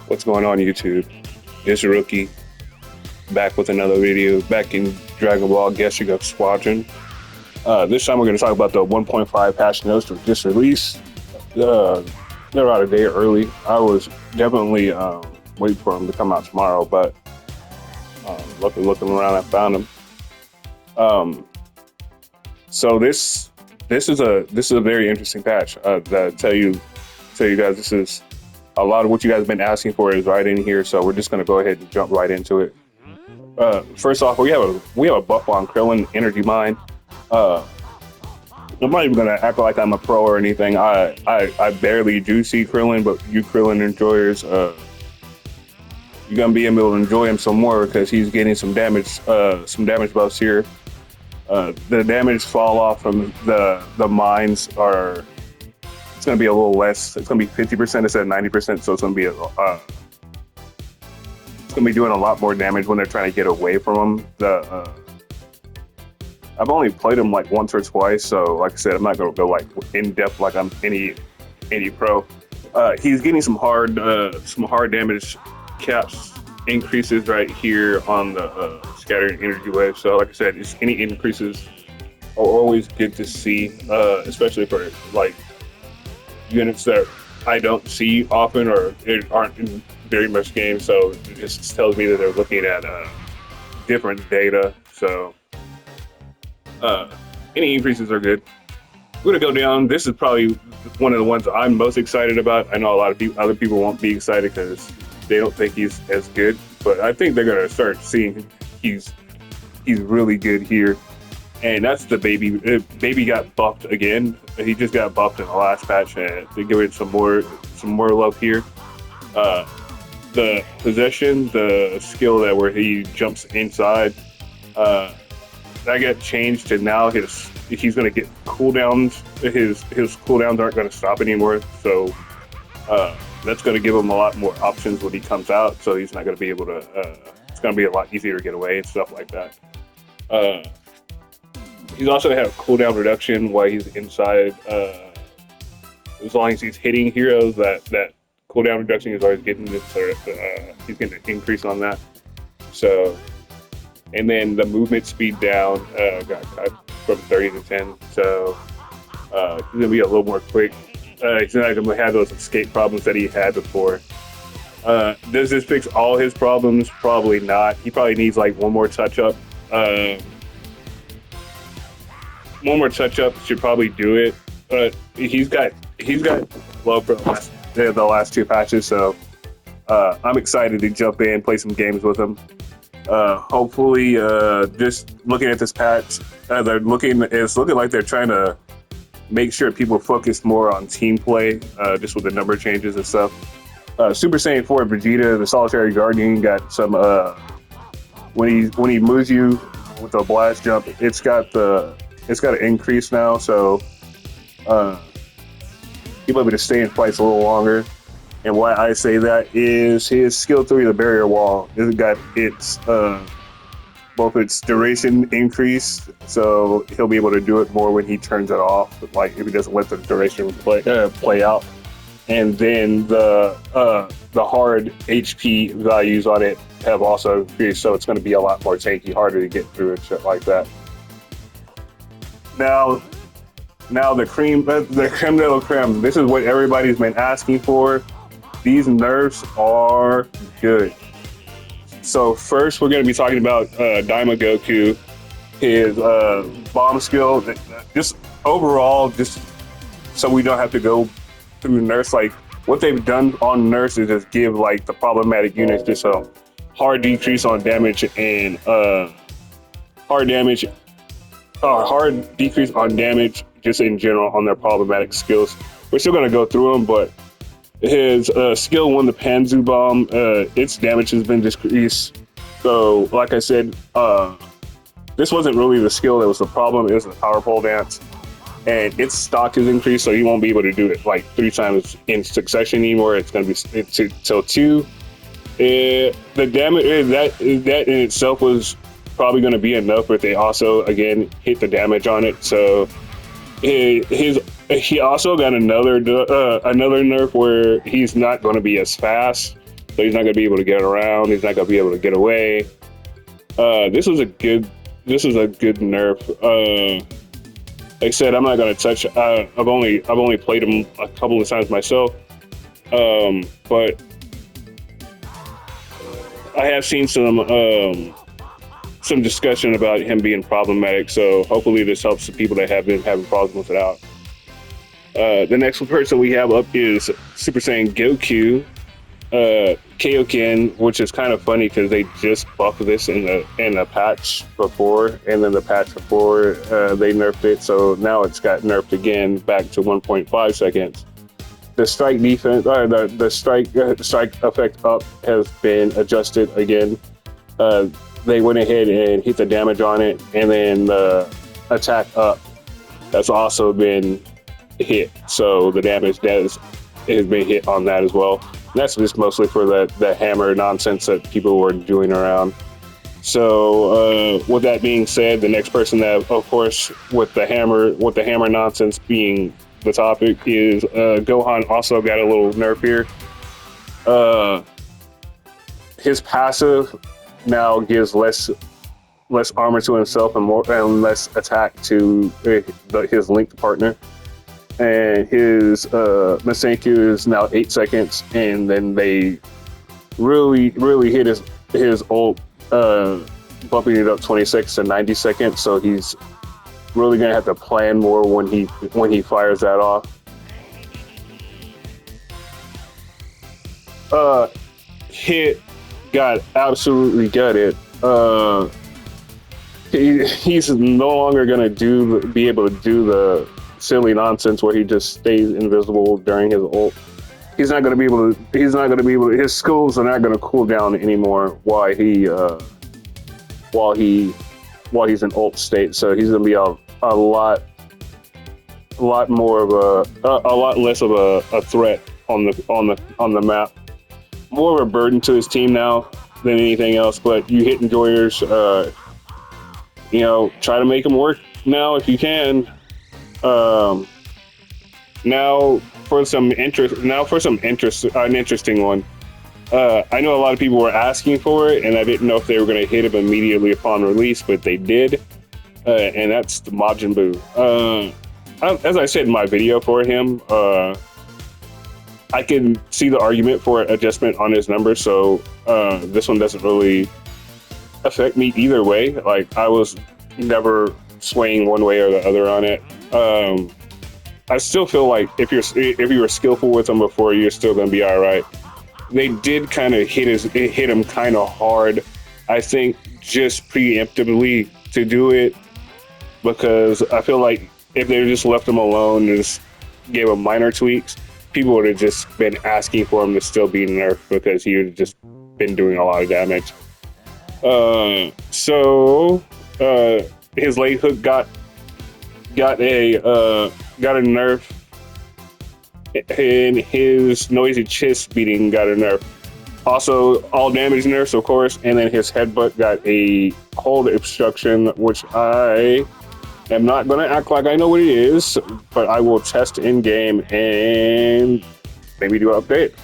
What's going on, YouTube? It's Rookie back with another video back in Dragon Ball Geshiga Squadron. This time we're going to talk about the 1.5 patch notes that were just released. Uh, they're out a day early. I was definitely waiting for them to come out tomorrow, but looking around, I found them. So this is a very interesting patch. That tell you guys, this is a lot of what you guys have been asking for is right in here. So we're just going to go ahead and jump right into it. First off, we have a buff on Krillin Energy Mine. I'm not even gonna act like I'm a pro or anything. I barely do see Krillin, but you Krillin enjoyers, you're gonna be able to enjoy him some more because he's getting some damage buffs here. The damage fall off from the mines are. It's gonna be a little less. It's gonna be 50% instead of 90%. So it's gonna be it's gonna be doing a lot more damage when they're trying to get away from him. I've only played him like once or twice, so like I said, I'm not gonna go like in depth like I'm any pro. He's getting some hard damage caps increases right here on the scattering energy wave. So like I said, any increases are always good to see, especially for like units that I don't see often or aren't in very much game. So it just tells me that they're looking at different data. So any increases are good. We're gonna go down. This is probably one of the ones I'm most excited about. I know a lot of other people won't be excited because they don't think he's as good, but I think they're gonna start seeing he's really good here. And that's the baby. Baby got buffed again. He just got buffed in the last patch, and to give it some more love here. The possession, the skill that where he jumps inside, that got changed to now he's gonna get cooldowns. His cooldowns aren't gonna stop anymore. So that's gonna give him a lot more options when he comes out. So he's not gonna be able to. It's gonna be a lot easier to get away and stuff like that. He's also gonna have cooldown reduction while he's inside. As long as he's hitting heroes, that cooldown reduction is always getting this. He's getting an increase on that. So, and then the movement speed down got cut from 30 to 10. So he's gonna be a little more quick. He's not gonna have those escape problems that he had before. Does this fix all his problems? Probably not. He probably needs like one more touch up. One more touch up should probably do it, but he's got love for the last two patches, so I'm excited to jump in, play some games with him. Hopefully, just looking at this patch, it's looking like they're trying to make sure people focus more on team play, just with the number changes and stuff. Super Saiyan 4 Vegeta, the Solitary Guardian, got some when he moves you with a blast jump, it's got an increase now, so he'll be able to stay in fights a little longer. And why I say that is his skill 3, the barrier wall, has got both its duration increased, so he'll be able to do it more when he turns it off, like if he doesn't let the duration play out. And then the hard HP values on it have also increased, so it's going to be a lot more tanky, harder to get through and shit like that. Now the creme de la creme. This is what everybody's been asking for. These nerfs are good. So first, we're going to be talking about Daima Goku, his bomb skill. Just overall, just so we don't have to go through nerfs. Like what they've done on nerfs is just give like the problematic units just a hard decrease on damage and hard decrease on damage just in general on their problematic skills. We're still going to go through them, but his skill 1, the Panzu Bomb, its damage has been decreased. So, like I said, this wasn't really the skill that was the problem. It was the Power Pole Dance. And its stock is increased, so you won't be able to do it like 3 times in succession anymore. It's going to be till 2. The damage, that in itself was probably going to be enough, but they also again hit the damage on it. So he also got another nerf where he's not going to be as fast. so he's not going to be able to get around. He's not going to be able to get away. This is a good nerf. Like I said, I'm not going to touch. I've only played him a couple of times myself, but I have seen some discussion about him being problematic. So hopefully this helps the people that have been having problems with it out. The next person we have up is Super Saiyan Goku, Kaioken, which is kind of funny because they just buffed this in the patch before, and then the patch before they nerfed it, so now it's got nerfed again back to 1.5 seconds. The strike defense, or the strike effect up has been adjusted again. They went ahead and hit the damage on it, and then the attack up has also been hit, so the damage has been hit on that as well. And that's just mostly for the hammer nonsense that people were doing around. So with that being said, the next person that, of course, with the hammer nonsense being the topic, is Gohan. Also got a little nerf here. His passive now gives less armor to himself and less attack to his linked partner. And his Masenku is now 8 seconds, and then they really hit his ult, bumping it up 26 to 90 seconds. So he's really gonna have to plan more when he fires that off. Hit got absolutely gutted. He's no longer gonna be able to do the silly nonsense where he just stays invisible during his ult. He's not going to be able to, his skills are not going to cool down anymore while he's in ult state. So he's going to be a lot more of a lot less of a threat on the map. More of a burden to his team now than anything else. But you hit enjoyers, try to make them work now if you can. Now for some interest, an interesting one. I know a lot of people were asking for it, and I didn't know if they were going to hit him immediately upon release, but they did. And that's the Majin Buu. As I said in my video for him, I can see the argument for adjustment on his numbers, so this one doesn't really affect me either way. Like, I was never swaying one way or the other on it. I still feel like if you were skillful with him before, you're still gonna be all right. They did kind of hit him kind of hard, I think, just preemptively to do it, because I feel like if they just left him alone and just gave him minor tweaks, people would have just been asking for him to still be nerfed because he would have just been doing a lot of damage. So his leg hook got a nerf, and his noisy chest beating got a nerf. Also, all damage nerfs, of course, and then his headbutt got a hold obstruction, which I am not going to act like I know what it is, but I will test in game and maybe do an update.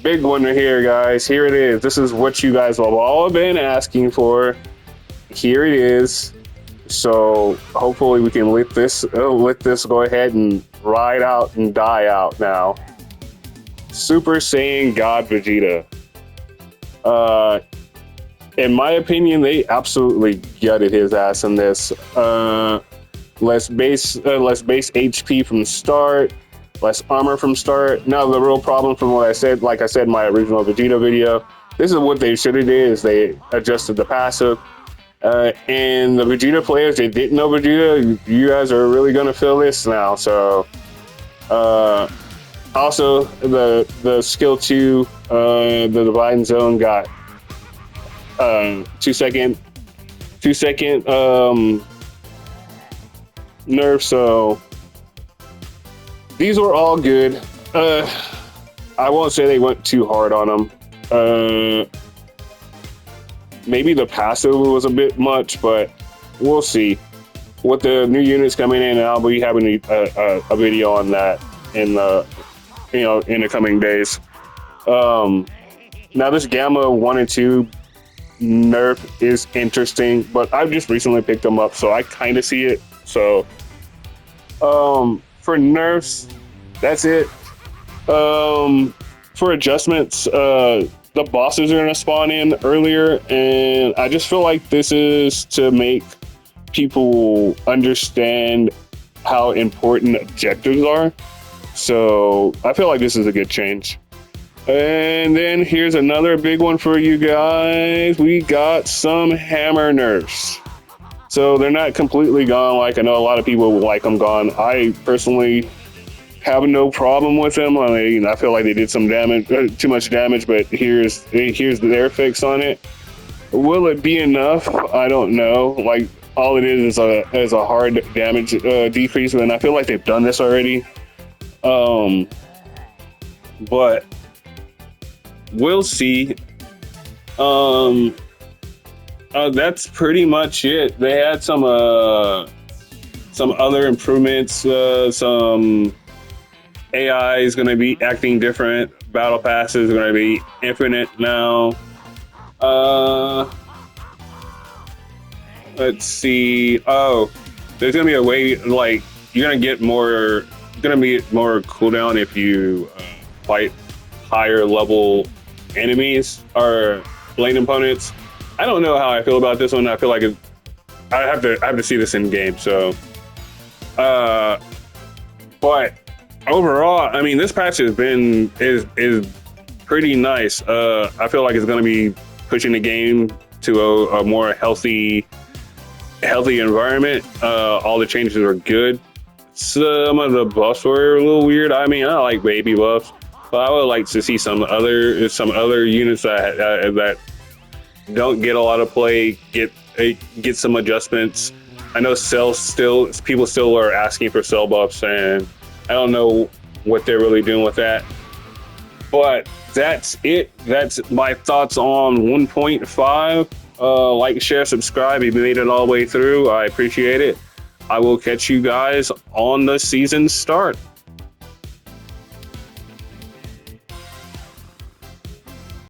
Big one here, guys. Here it is. This is what you guys have all been asking for. Here it is. So hopefully we can let this go ahead and ride out and die out now. Super Saiyan God Vegeta. In my opinion, they absolutely gutted his ass in this. Less base HP from start, less armor from start. Now the real problem from what I said, like I said in my original Vegeta video, this is what they should have did, is they adjusted the passive. And the Vegeta players that didn't know Vegeta, you guys are really gonna feel this now. So, also the skill 2, the Divine Zone got 2 second nerf. So these were all good. I won't say they went too hard on them. Maybe the passive was a bit much, but we'll see. With the new units coming in, I'll be having a video on that in the coming days. Now this Gamma 1 and 2 nerf is interesting, but I've just recently picked them up, so I kind of see it. So, for nerfs, that's it. For adjustments, the bosses are gonna spawn in earlier, and I just feel like this is to make people understand how important objectives are. So I feel like this is a good change. And then here's another big one for you guys. We got some hammer nerfs. So they're not completely gone. Like I know a lot of people would like them gone. I personally have no problem with them. I mean, I feel like they did some damage, too much damage, but here's their fix on it. Will it be enough? I don't know. Like all it is a hard damage decrease, and I feel like they've done this already. But we'll see. That's pretty much it. They had some other improvements. Some AI is going to be acting different. Battle passes are going to be infinite now. Let's see. Oh, there's going to be a way, like, you're going to get more cooldown if you fight higher level enemies or lane opponents. I don't know how I feel about this one. I feel like I have to see this in game. So, but overall, I mean, this patch is pretty nice. I feel like it's going to be pushing the game to a more healthy environment. All the changes are good. Some of the buffs were a little weird. I mean, I like baby buffs, but I would like to see some other units that don't get a lot of play get some adjustments. I know people still are asking for cell buffs, and I don't know what they're really doing with that. But that's it. That's my thoughts on 1.5. Like, share, subscribe if you made it all the way through. I appreciate it. I will catch you guys on the season start.